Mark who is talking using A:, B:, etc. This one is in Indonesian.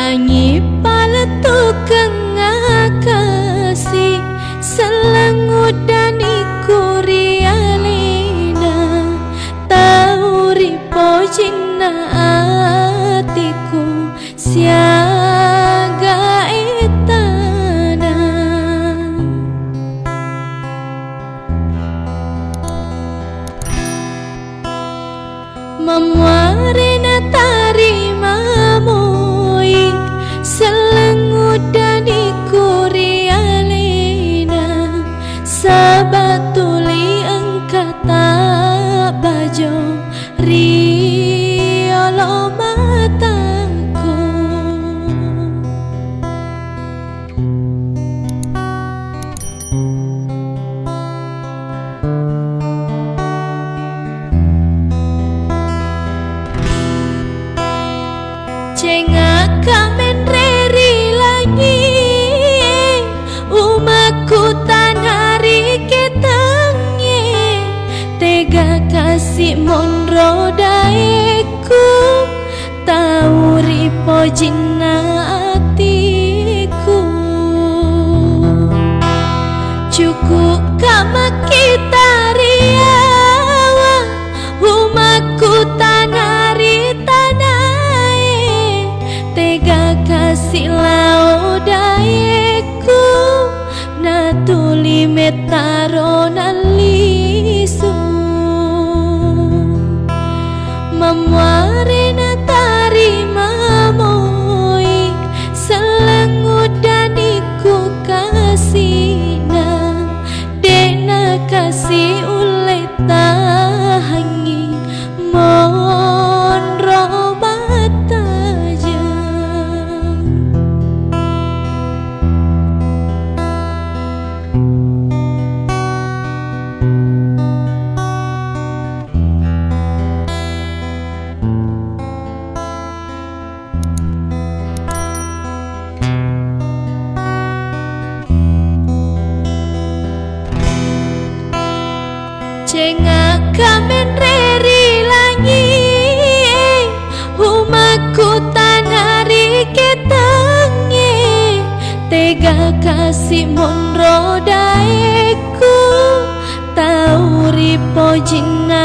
A: lanyi paletu kengakasi selengudani kurialina tauri pojina atiku siaga etana memuarina tarimamoi selengudani kurialina sabatuli engkata bajo riolo mataku cenga kamen reri lanyi umaku tanari ketangye tega kasih monro daeku tauri pojina atiku cukup kama kita riawa umaku tanari tanae tega kasih laudaeku natuli metaro nalisu memuarina tarimamoi selengudaniku kasina dena kasih ule tahangi monro bataja cenga kamen reri lanyi umaku tanari ketangye tega kasih monro daeku tauri pojina